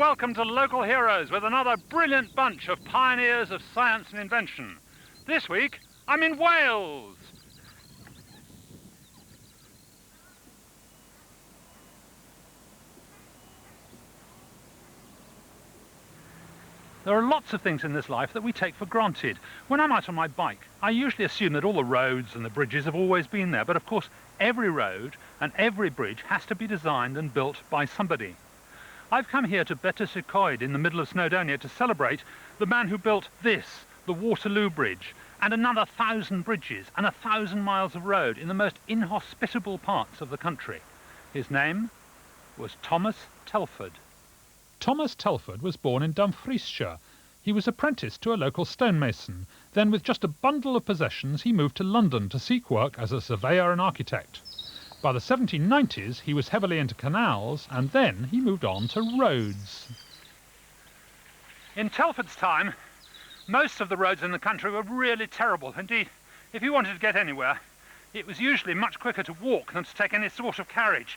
welcome to Local Heroes with another brilliant bunch of pioneers of science and invention. This week, I'm in Wales. There are lots of things in this life that we take for granted. When I'm out on my bike, I usually assume that all the roads and the bridges have always been there, but of course every road and every bridge has to be designed and built by somebody. I've come here to Betws y Coed in the middle of Snowdonia to celebrate the man who built this, the Waterloo Bridge, and another 1,000 bridges and 1,000 miles of road in the most inhospitable parts of the country. His name was Thomas Telford. Thomas Telford was born in Dumfriesshire. He was apprenticed to a local stonemason. Then, with just a bundle of possessions, he moved to London to seek work as a surveyor and architect. By the 1790s, he was heavily into canals, and then he moved on to roads. In Telford's time, most of the roads in the country were really terrible. Indeed, if you wanted to get anywhere, it was usually much quicker to walk than to take any sort of carriage.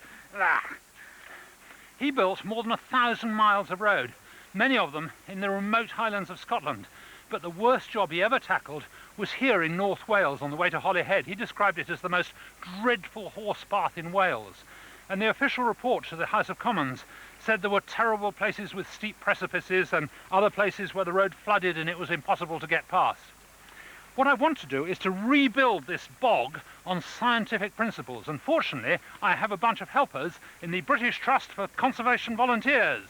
He built more than 1,000 miles of road, many of them in the remote highlands of Scotland. But the worst job he ever tackled was here in North Wales on the way to Holyhead. He described it as the most dreadful horse path in Wales. And the official report to the House of Commons said there were terrible places with steep precipices and other places where the road flooded and it was impossible to get past. What I want to do is to rebuild this bog on scientific principles, and fortunately I have a bunch of helpers in the British Trust for Conservation Volunteers.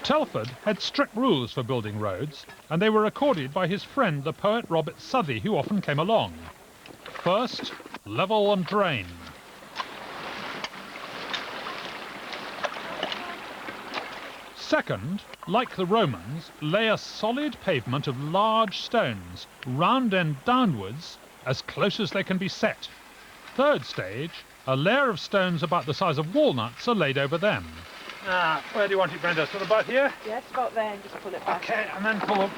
Telford had strict rules for building roads, and they were recorded by his friend the poet Robert Southey, who often came along. First, level and drain. Second, like the Romans, lay a solid pavement of large stones, round end downwards, as close as they can be set. Third stage, a layer of stones about the size of walnuts are laid over them. Where do you want it, Brenda? Sort of about here? Yeah, it's about there, and just pull it back. Okay, and then pull them.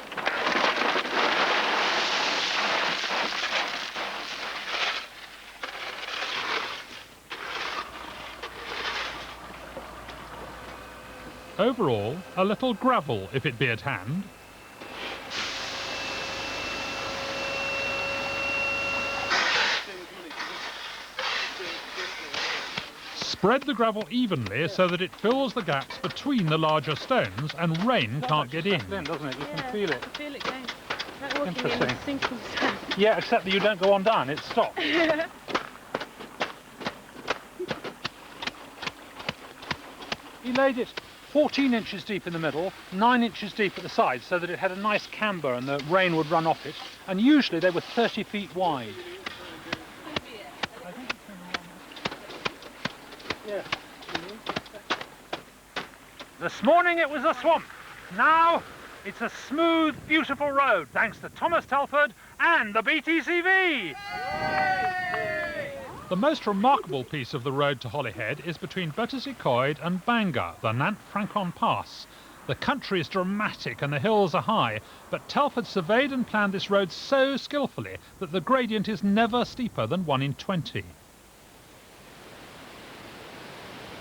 Overall, a little gravel, if it be at hand. Spread the gravel evenly so that it fills the gaps between the larger stones and rain can't get in. Doesn't it? You can feel it. I feel it going. Like walking in Interesting. a sinking sand. Yeah, except that you don't go on down, it stops. He laid it 14 inches deep in the middle, 9 inches deep at the sides, so that it had a nice camber and the rain would run off it. And usually they were 30 feet wide. This morning it was a swamp. Now it's a smooth, beautiful road, thanks to Thomas Telford and the BTCV. The most remarkable piece of the road to Holyhead is between Betws y Coed and Bangor, the Nant Francon Pass. The country is dramatic and the hills are high, but Telford surveyed and planned this road so skillfully that the gradient is never steeper than 1 in 20.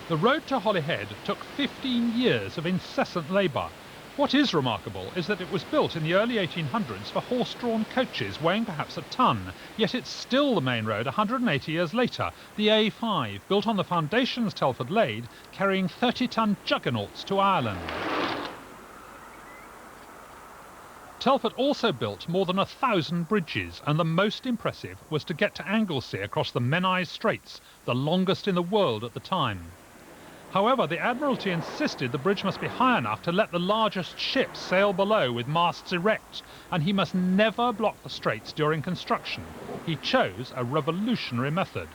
The road to Holyhead took 15 years of incessant labour. What is remarkable is that it was built in the early 1800s for horse-drawn coaches weighing perhaps a ton, yet it's still the main road 180 years later, the A5, built on the foundations Telford laid, carrying 30-ton juggernauts to Ireland. Telford also built more than 1,000 bridges, and the most impressive was to get to Anglesey across the Menai Straits, the longest in the world at the time. However, the Admiralty insisted the bridge must be high enough to let the largest ships sail below with masts erect, and he must never block the straits during construction. He chose a revolutionary method.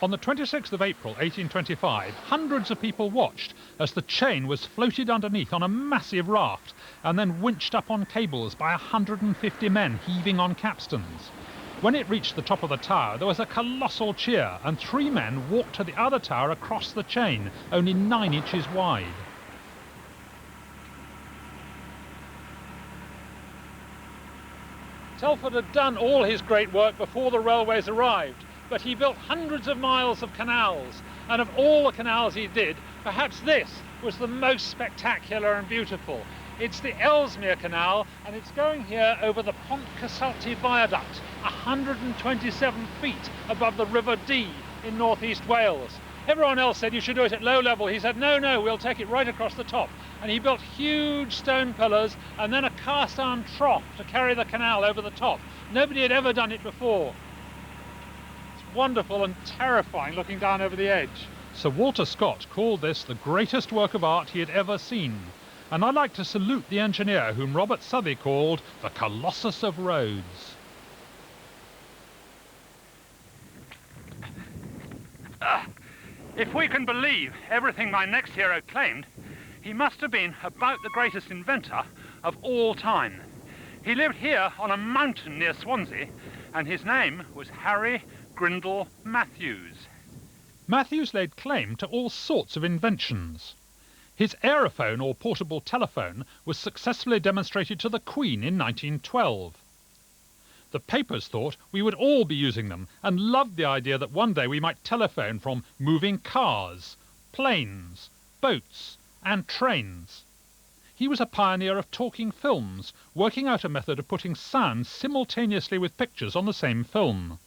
On the 26th of April 1825, hundreds of people watched as the chain was floated underneath on a massive raft and then winched up on cables by 150 men heaving on capstans. When it reached the top of the tower, there was a colossal cheer, and 3 men walked to the other tower across the chain, only 9 inches wide. Telford had done all his great work before the railways arrived, but he built hundreds of miles of canals, And of all the canals he did, perhaps this was the most spectacular and beautiful. It's the Ellesmere Canal, and it's going here over the Pont Cysylltu Viaduct, 127 feet above the River Dee in northeast Wales. Everyone else said you should do it at low level. He said, no, no, we'll take it right across the top. And he built huge stone pillars and then a cast iron trough to carry the canal over the top. Nobody had ever done it before. It's wonderful and terrifying looking down over the edge. Sir Walter Scott called this the greatest work of art he had ever seen. And I'd like to salute the engineer whom Robert Southey called the Colossus of Rhodes. If we can believe everything my next hero claimed, he must have been about the greatest inventor of all time. He lived here on a mountain near Swansea, and his name was Harry Grindle Matthews. Matthews laid claim to all sorts of inventions. His aerophone or portable telephone was successfully demonstrated to the Queen in 1912. The papers thought we would all be using them and loved the idea that one day we might telephone from moving cars, planes, boats and trains. He was a pioneer of talking films, working out a method of putting sound simultaneously with pictures on the same film.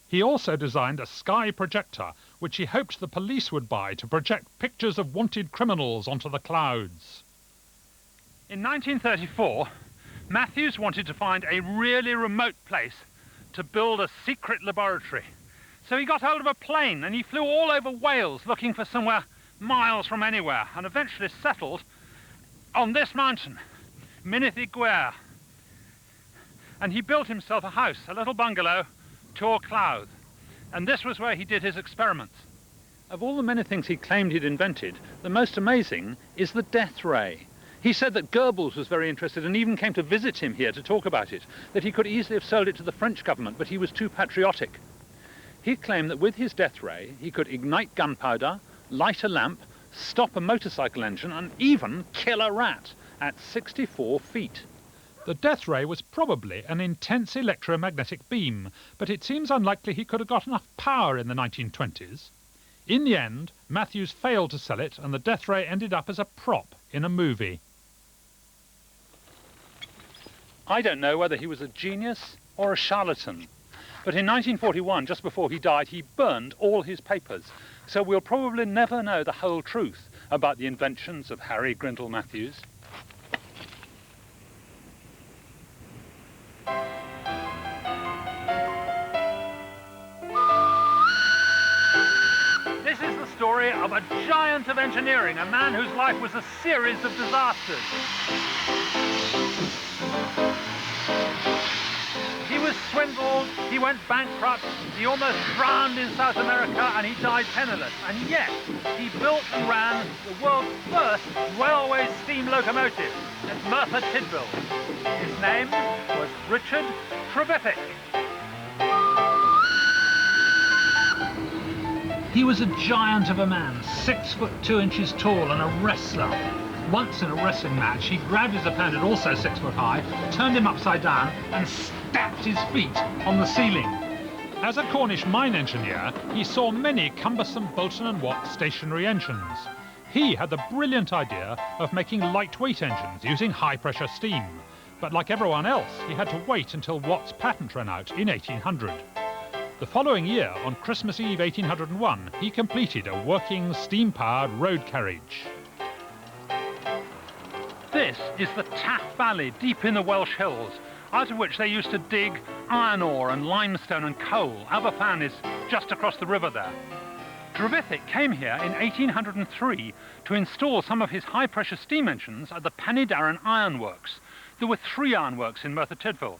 He also designed a sky projector, which he hoped the police would buy to project pictures of wanted criminals onto the clouds. In 1934, Matthews wanted to find a really remote place to build a secret laboratory. So he got hold of a plane and he flew all over Wales looking for somewhere miles from anywhere and eventually settled on this mountain, Mynydd y Gwer. And he built himself a house, a little bungalow, Tor Clouth, and this was where he did his experiments. Of all the many things he claimed he'd invented, the most amazing is the death ray. He said that Goebbels was very interested and even came to visit him here to talk about it, that he could easily have sold it to the French government, but he was too patriotic. He claimed that with his death ray, he could ignite gunpowder, light a lamp, stop a motorcycle engine, and even kill a rat at 64 feet. The death ray was probably an intense electromagnetic beam, but it seems unlikely he could have got enough power in the 1920s. In the end, Matthews failed to sell it, and the death ray ended up as a prop in a movie. I don't know whether he was a genius or a charlatan, but in 1941, just before he died, he burned all his papers, so we'll probably never know the whole truth about the inventions of Harry Grindle Matthews. This is the story of a giant of engineering, a man whose life was a series of disasters. He was swindled, he went bankrupt, he almost drowned in South America, and he died penniless. And yet, he built and ran the world's first railway steam locomotive at Merthyr Tydfil. His name was Richard Trevithick. He was a giant of a man, 6 foot 2 inches tall and a wrestler. Once in a wrestling match, he grabbed his opponent, also 6 foot high, turned him upside down and stamped his feet on the ceiling. As a Cornish mine engineer, he saw many cumbersome Boulton & Watt stationary engines. He had the brilliant idea of making lightweight engines using high-pressure steam. But like everyone else, he had to wait until Watt's patent ran out in 1800. The following year, on Christmas Eve 1801, he completed a working steam-powered road carriage. This is the Taff Valley, deep in the Welsh hills, out of which they used to dig iron ore and limestone and coal. Aberfan is just across the river there. Trevithick came here in 1803 to install some of his high-pressure steam engines at the Penydarren Iron Works. There were 3 ironworks in Merthyr Tydfil,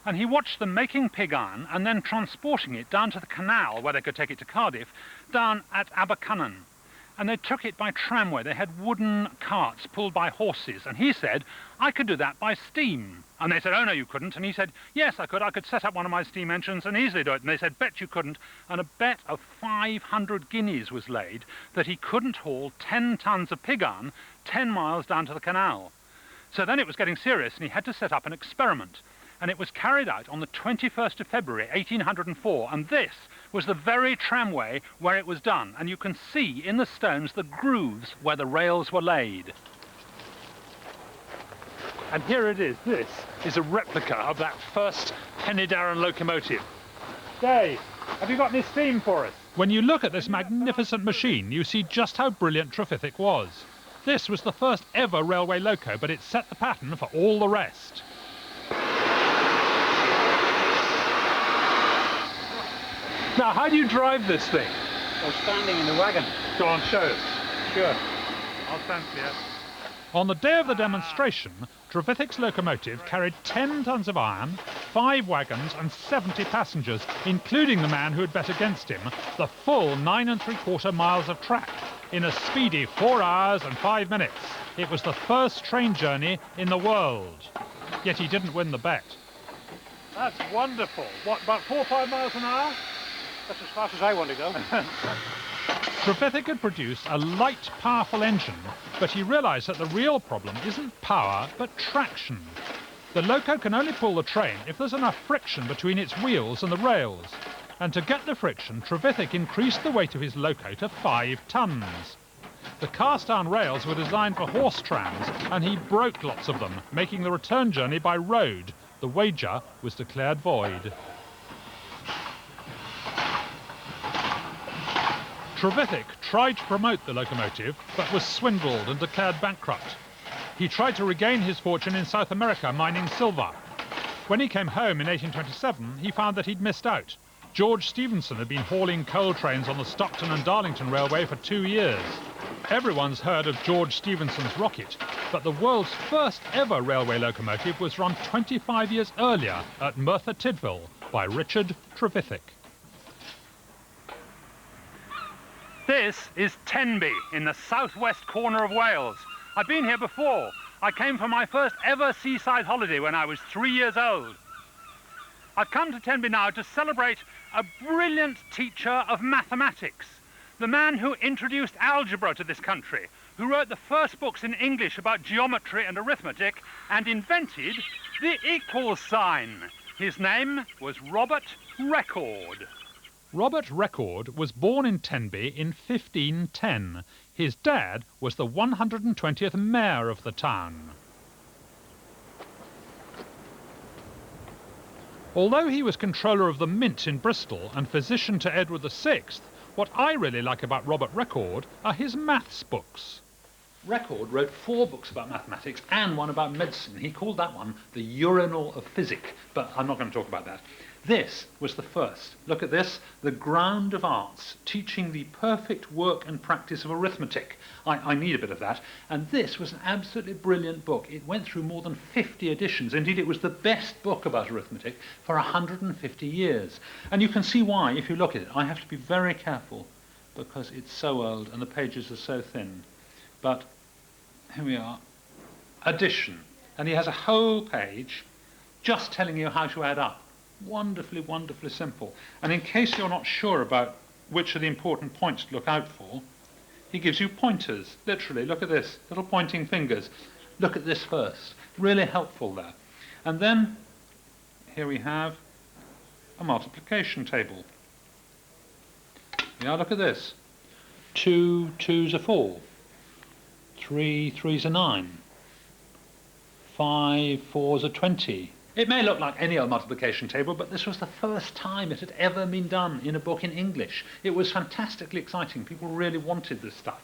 and he watched them making pig iron and then transporting it down to the canal where they could take it to Cardiff, down at Abercynon. And they took it by tramway. They had wooden carts pulled by horses. And he said, I could do that by steam. And they said, oh, no, you couldn't. And he said, yes, I could. I could set up one of my steam engines and easily do it. And they said, bet you couldn't. And a bet of 500 guineas was laid that he couldn't haul 10 tons of pig iron 10 miles down to the canal. So then it was getting serious, and he had to set up an experiment. and it was carried out on the 21st of February 1804, and this was the very tramway where it was done, and you can see in the stones the grooves where the rails were laid. And here it is. This is a replica of that first Penydarren locomotive. Dave, have you got any steam for us? When you look at this magnificent machine, you see just how brilliant Trevithick was. This was the first ever railway loco, but it set the pattern for all the rest. Now, how do you drive this thing? Well, standing in the wagon. Go on, show us. Sure. I'll stand here. On the day of the demonstration, Trevithick's locomotive carried 10 tons of iron, 5 wagons and 70 passengers, including the man who had bet against him, the full 9 3/4 miles of track, in a speedy 4 hours and 5 minutes. It was the first train journey in the world. Yet he didn't win the bet. That's wonderful. What, about 4 or 5 miles an hour? That's as fast as I want to go. Trevithick had produced a light, powerful engine, but he realised that the real problem isn't power, but traction. The loco can only pull the train if there's enough friction between its wheels and the rails. And to get the friction, Trevithick increased the weight of his loco to 5 tons. The cast-iron rails were designed for horse trams, and he broke lots of them, making the return journey by road. The wager was declared void. Trevithick tried to promote the locomotive, but was swindled and declared bankrupt. He tried to regain his fortune in South America mining silver. When he came home in 1827, he found that he'd missed out. George Stephenson had been hauling coal trains on the Stockton and Darlington Railway for 2 years. Everyone's heard of George Stephenson's rocket, but the world's first ever railway locomotive was run 25 years earlier at Merthyr Tydfil by Richard Trevithick. This is Tenby in the southwest corner of Wales. I've been here before. I came for my first ever seaside holiday when I was 3 years old. I've come to Tenby now to celebrate a brilliant teacher of mathematics, the man who introduced algebra to this country, who wrote the first books in English about geometry and arithmetic, and invented the equals sign. His name was Robert Record. Robert Record was born in Tenby in 1510. His dad was the 120th mayor of the town. Although he was controller of the Mint in Bristol and physician to Edward VI, what I really like about Robert Record are his maths books. Record wrote 4 books about mathematics and one about medicine. He called that one the Urinal of Physic, but I'm not going to talk about that. This was the first. Look at this, The Ground of Arts, teaching the perfect work and practice of arithmetic. I need a bit of that. And this was an absolutely brilliant book. It went through more than 50 editions. Indeed, it was the best book about arithmetic for 150 years. And you can see why if you look at it. I have to be very careful because it's so old and the pages are so thin. But here we are. Addition. And he has a whole page just telling you how to add up. Wonderfully, wonderfully simple. And in case you're not sure about which are the important points to look out for, he gives you pointers, literally. Look at this, little pointing fingers. Look at this first. Really helpful there. And then, here we have a multiplication table. Now look at this. 2 2s are 4. 3 3s are 9. 5 4s are 20. It may look like any old multiplication table, but this was the first time it had ever been done in a book in English. It was fantastically exciting. People really wanted this stuff.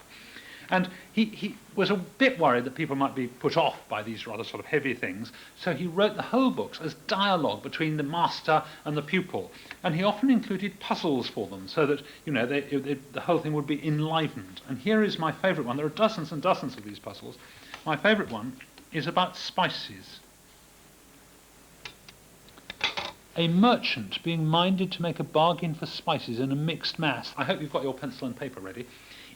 And he was a bit worried that people might be put off by these rather sort of heavy things, so he wrote the whole books as dialogue between the master and the pupil. And he often included puzzles for them, so that, you know, the whole thing would be enlivened. And here is my favourite one. There are dozens and dozens of these puzzles. My favourite one is about spices. A merchant being minded to make a bargain for spices in a mixed mass. I hope you've got your pencil and paper ready.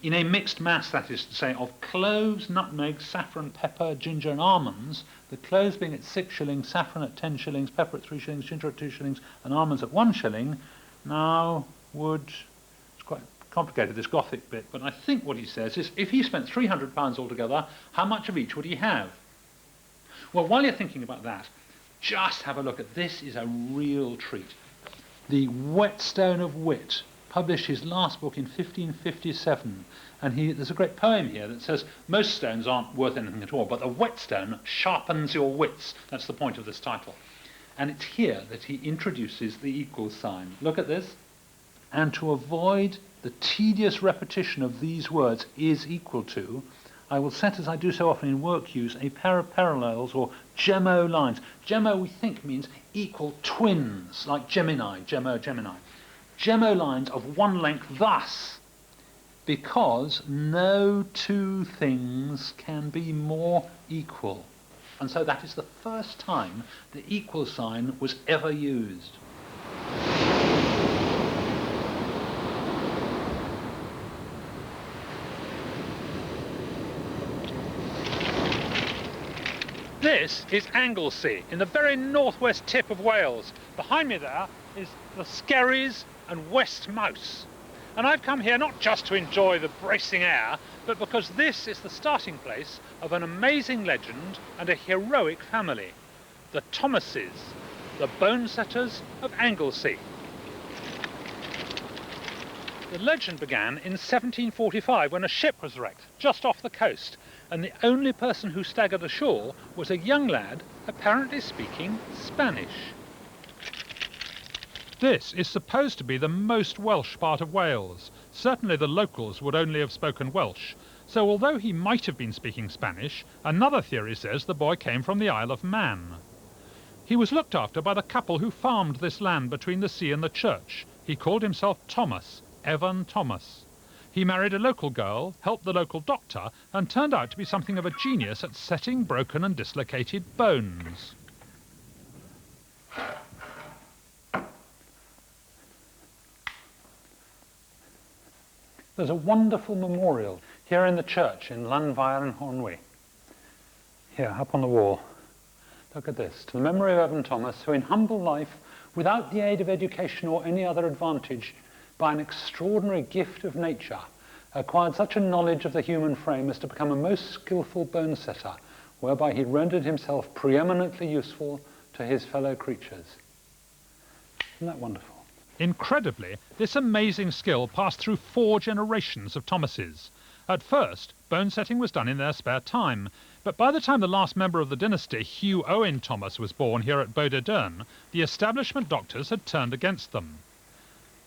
In a mixed mass, that is to say, of cloves, nutmeg, saffron, pepper, ginger and almonds, the cloves being at 6 shillings, saffron at 10 shillings, pepper at 3 shillings, ginger at 2 shillings and almonds at 1 shilling, now would... It's quite complicated, this Gothic bit, but I think what he says is if he spent £300 altogether, how much of each would he have? Well, while you're thinking about that, just have a look at this. Is a real treat. The Whetstone of Wit published his last book in 1557, and there's a great poem here that says most stones aren't worth anything at all, but the whetstone sharpens your wits. That's the point of this title. And it's here that he introduces the equal sign. Look at this. And to avoid the tedious repetition of these words, is equal to, I will set, as I do so often in work use, a pair of parallels or gemo lines. Gemo, we think, means equal twins, like Gemini, Gemini. Gemo lines of one length thus, because no two things can be more equal. And so that is the first time the equal sign was ever used. This is Anglesey, in the very northwest tip of Wales. Behind me there is the Skerries and West Mouse. And I've come here not just to enjoy the bracing air, but because this is the starting place of an amazing legend and a heroic family, the Thomases, the bone setters of Anglesey. The legend began in 1745 when a ship was wrecked just off the coast, and the only person who staggered ashore was a young lad apparently speaking Spanish. This is supposed to be the most Welsh part of Wales. Certainly the locals would only have spoken Welsh, so although he might have been speaking Spanish, another theory says the boy came from the Isle of Man. He was looked after by the couple who farmed this land between the sea and the church. He called himself Thomas, Evan Thomas. He married a local girl, helped the local doctor, and turned out to be something of a genius at setting broken and dislocated bones. There's a wonderful memorial here in the church in Llanfair and Hornwy. Here, up on the wall. Look at this. To the memory of Evan Thomas, who in humble life, without the aid of education or any other advantage, by an extraordinary gift of nature, acquired such a knowledge of the human frame as to become a most skillful bone setter, whereby he rendered himself preeminently useful to his fellow creatures. Isn't that wonderful? Incredibly, this amazing skill passed through 4 generations of Thomases. At first, bone setting was done in their spare time, but by the time the last member of the dynasty, Hugh Owen Thomas, was born here at Boderdurn, the establishment doctors had turned against them.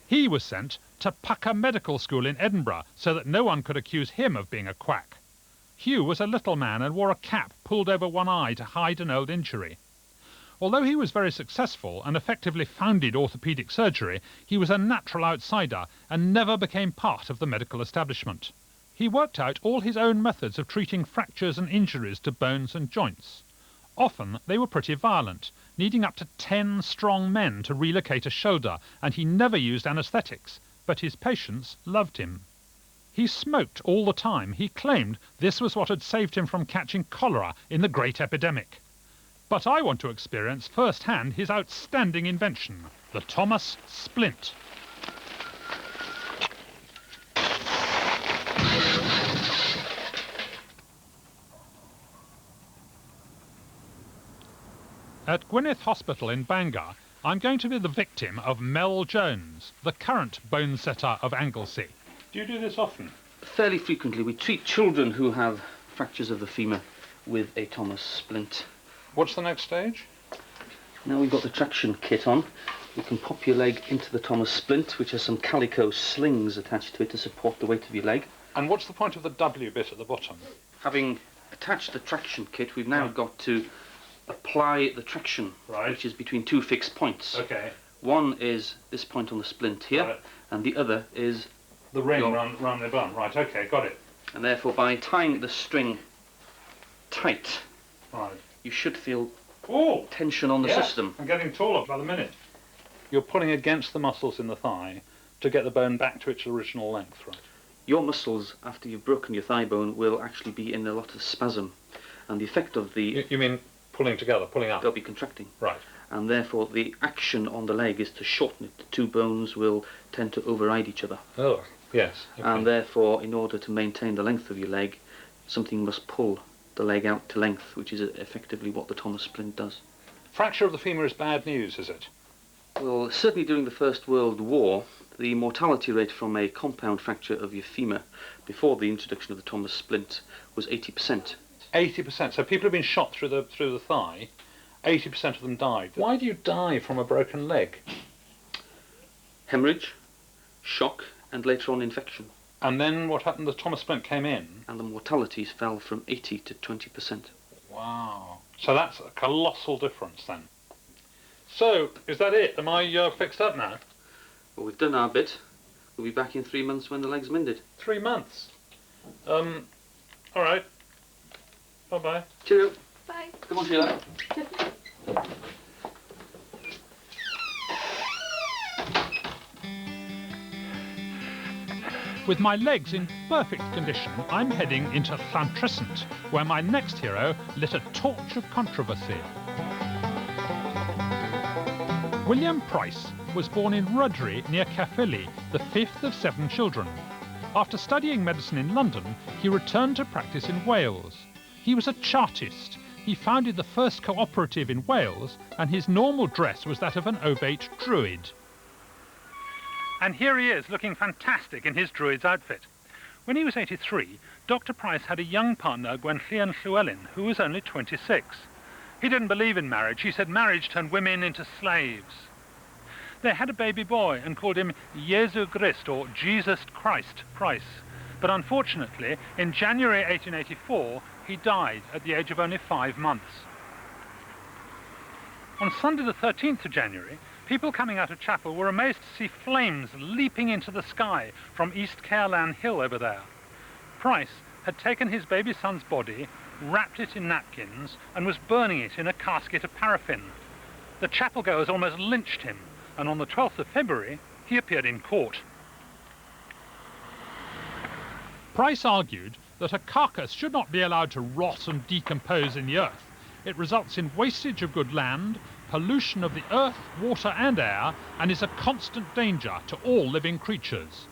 He was sent to Pucker Medical School in Edinburgh so that no one could accuse him of being a quack. Hugh was a little man and wore a cap pulled over one eye to hide an old injury. Although he was very successful and effectively founded orthopaedic surgery, he was a natural outsider and never became part of the medical establishment. He worked out all his own methods of treating fractures and injuries to bones and joints. Often they were pretty violent, needing up to 10 strong men to relocate a shoulder, and he never used anaesthetics, but his patients loved him. He smoked all the time. He claimed this was what had saved him from catching cholera in the great epidemic. But I want to experience firsthand his outstanding invention, the Thomas Splint. At Gwynedd Hospital in Bangor, I'm going to be the victim of Mel Jones, the current bone setter of Anglesey. Do you do this often? Fairly frequently. We treat children who have fractures of the femur with a Thomas splint. What's the next stage? Now we've got the traction kit on. You can pop your leg into the Thomas splint, which has some calico slings attached to it to support the weight of your leg. And what's the point of the W bit at the bottom? Having attached the traction kit, we've now got to apply the traction, which is between 2 fixed points. Okay. One is this point on the splint here, and the other is the ring round the bum. Right, okay, got it. And therefore, by tying the string tight, you should feel tension on the system. I'm getting taller by the minute. You're pulling against the muscles in the thigh to get the bone back to its original length, right? Your muscles, after you've broken your thigh bone, will actually be in a lot of spasm. And the effect of the... You mean pulling together, pulling up? They'll be contracting. Right. And therefore the action on the leg is to shorten it. The 2 bones will tend to override each other. Oh, yes. Okay. And therefore, in order to maintain the length of your leg, something must pull the leg out to length, which is effectively what the Thomas splint does. Fracture of the femur is bad news, is it? Well, certainly during the First World War, the mortality rate from a compound fracture of your femur before the introduction of the Thomas splint was 80%. 80%. So people have been shot through the thigh. 80% of them died. Why do you die from a broken leg? Hemorrhage, shock, and later on infection. And then what happened? The Thomas splint came in. And the mortalities fell from 80 to 20%. Wow. So that's a colossal difference then. So, is that it? Am I fixed up now? Well, we've done our bit. We'll be back in 3 months when the leg's mended. 3 months? All right. Bye-bye. Cheerio. Bye. Come on, Sheila. With my legs in perfect condition, I'm heading into Llantrisant, where my next hero lit a torch of controversy. William Price was born in Rudry near Caerphilly, the fifth of 7 children. After studying medicine in London, he returned to practice in Wales. He was a Chartist. He founded the first cooperative in Wales, and his normal dress was that of an ovate druid. And here he is, looking fantastic in his druid's outfit. When he was 83, Dr. Price had a young partner, Gwenllian Llewellyn, who was only 26. He didn't believe in marriage. He said marriage turned women into slaves. They had a baby boy and called him Jesu Christ, or Jesus Christ Price. But unfortunately, in January 1884, he died at the age of only 5 months. On Sunday the 13th of January, people coming out of chapel were amazed to see flames leaping into the sky from East Caerlan Hill over there. Price had taken his baby son's body, wrapped it in napkins, and was burning it in a casket of paraffin. The chapel-goers almost lynched him, and on the 12th of February, he appeared in court. Price argued that a carcass should not be allowed to rot and decompose in the earth. It results in wastage of good land, pollution of the earth, water and air, and is a constant danger to all living creatures.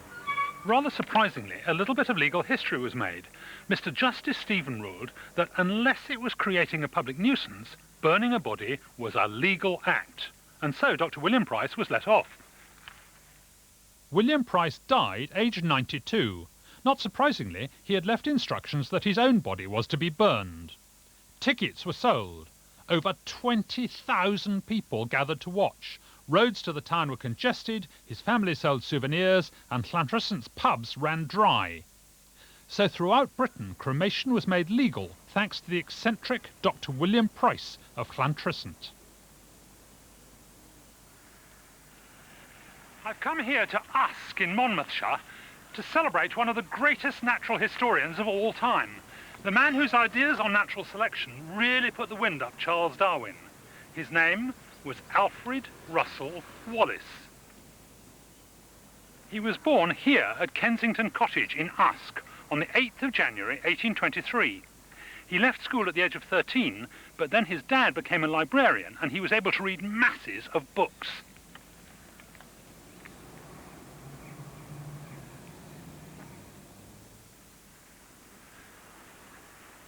Rather surprisingly, a little bit of legal history was made. Mr. Justice Stephen ruled that unless it was creating a public nuisance, burning a body was a legal act. And so Dr. William Price was let off. William Price died aged 92. Not surprisingly, he had left instructions that his own body was to be burned. Tickets were sold. Over 20,000 people gathered to watch. Roads to the town were congested, his family sold souvenirs, and Llantrisant's pubs ran dry. So throughout Britain, cremation was made legal thanks to the eccentric Dr. William Price of Llantrisant. I've come here to Usk in Monmouthshire to celebrate one of the greatest natural historians of all time. The man whose ideas on natural selection really put the wind up Charles Darwin. His name was Alfred Russel Wallace. He was born here at Kensington Cottage in Usk on the 8th of January 1823. He left school at the age of 13, but then his dad became a librarian and he was able to read masses of books.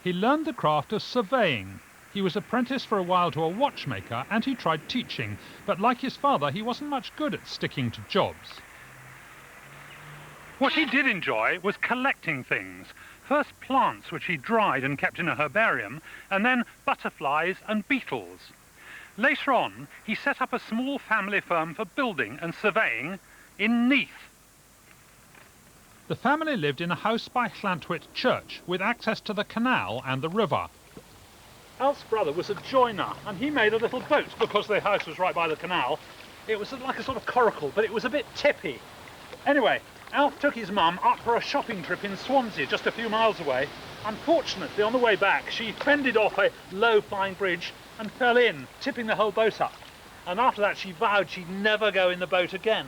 He learned the craft of surveying. He was apprenticed for a while to a watchmaker and he tried teaching, but like his father, he wasn't much good at sticking to jobs. What he did enjoy was collecting things. First plants which he dried and kept in a herbarium, and then butterflies and beetles. Later on, he set up a small family firm for building and surveying in Neath. The family lived in a house by Llantwit Church with access to the canal and the river. Alf's brother was a joiner, and he made a little boat because their house was right by the canal. It was like a sort of coracle, but it was a bit tippy. Anyway, Alf took his mum up for a shopping trip in Swansea, just a few miles away. Unfortunately, on the way back, she fended off a low-flying bridge and fell in, tipping the whole boat up. And after that, she vowed she'd never go in the boat again.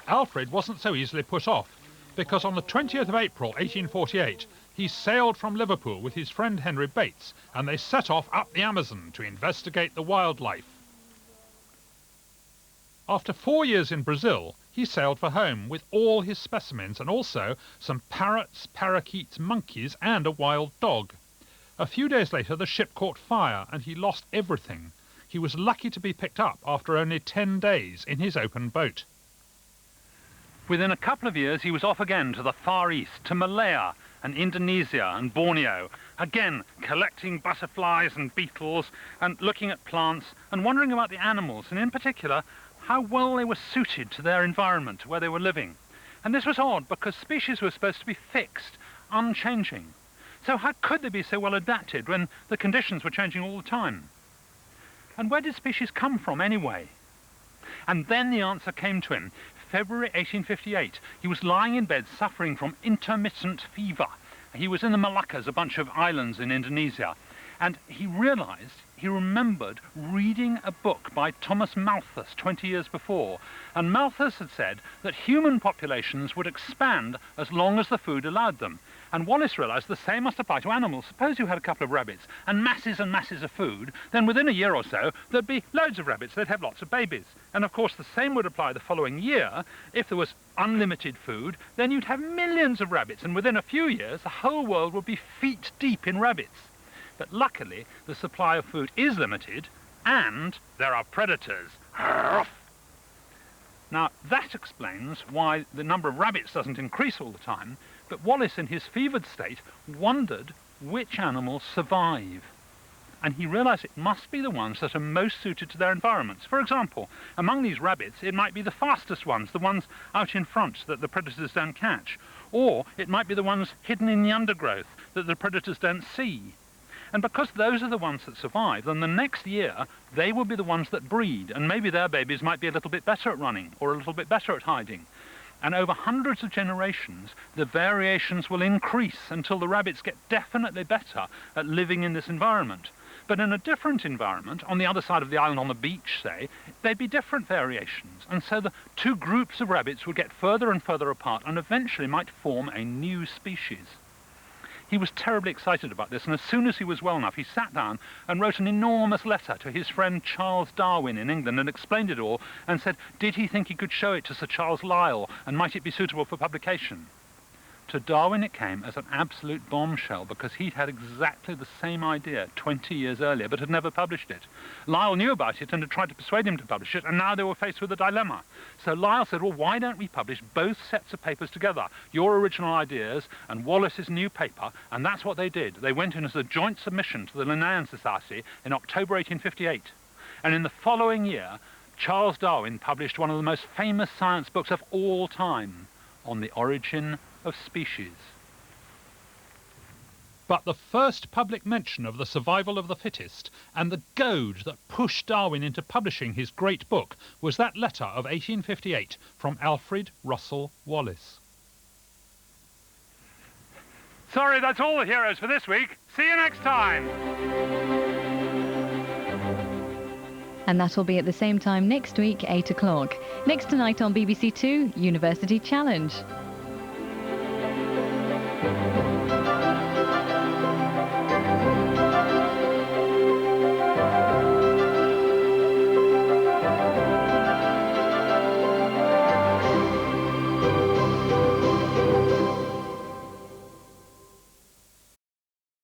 Alfred wasn't so easily put off, because on the 20th of April 1848, he sailed from Liverpool with his friend Henry Bates, and they set off up the Amazon to investigate the wildlife. After 4 years in Brazil, he sailed for home with all his specimens and also some parrots, parakeets, monkeys and a wild dog. A few days later, the ship caught fire and he lost everything. He was lucky to be picked up after only 10 days in his open boat. Within a couple of years, he was off again to the Far East, to Malaya and Indonesia and Borneo, again collecting butterflies and beetles and looking at plants and wondering about the animals, and in particular, how well they were suited to their environment where they were living. And this was odd because species were supposed to be fixed, unchanging. So how could they be so well adapted when the conditions were changing all the time? And where did species come from anyway? And then the answer came to him. February 1858. He was lying in bed suffering from intermittent fever. He was in the Moluccas, a bunch of islands in Indonesia. And he remembered reading a book by Thomas Malthus 20 years before. And Malthus had said that human populations would expand as long as the food allowed them. And Wallace realised the same must apply to animals. Suppose you had a couple of rabbits and masses of food, then within a year or so there'd be loads of rabbits, they'd have lots of babies. And of course the same would apply the following year. If there was unlimited food, then you'd have millions of rabbits, and within a few years the whole world would be feet deep in rabbits. But luckily the supply of food is limited and there are predators. Now that explains why the number of rabbits doesn't increase all the time, but Wallace in his fevered state wondered which animals survive. And he realised it must be the ones that are most suited to their environments. For example, among these rabbits it might be the fastest ones, the ones out in front that the predators don't catch. Or it might be the ones hidden in the undergrowth that the predators don't see. And because those are the ones that survive, then the next year they will be the ones that breed, and maybe their babies might be a little bit better at running or a little bit better at hiding. And over hundreds of generations, the variations will increase until the rabbits get definitely better at living in this environment. But in a different environment, on the other side of the island, on the beach, say, there'd be different variations. And so the two groups of rabbits would get further and further apart and eventually might form a new species. He was terribly excited about this, and as soon as he was well enough, he sat down and wrote an enormous letter to his friend Charles Darwin in England and explained it all and said, did he think he could show it to Sir Charles Lyell and might it be suitable for publication? To Darwin it came as an absolute bombshell because he'd had exactly the same idea 20 years earlier but had never published it. Lyell knew about it and had tried to persuade him to publish it, and now they were faced with a dilemma. So Lyell said, well, why don't we publish both sets of papers together, your original ideas and Wallace's new paper? And that's what they did. They went in as a joint submission to the Linnean Society in October 1858. And in the following year, Charles Darwin published one of the most famous science books of all time on the origin of species. But the first public mention of the survival of the fittest and the goad that pushed Darwin into publishing his great book was that letter of 1858 from Alfred Russel Wallace. Sorry, that's all the heroes for this week. See you next time. And that'll be at the same time next week, 8 o'clock. Next tonight on BBC Two, University Challenge.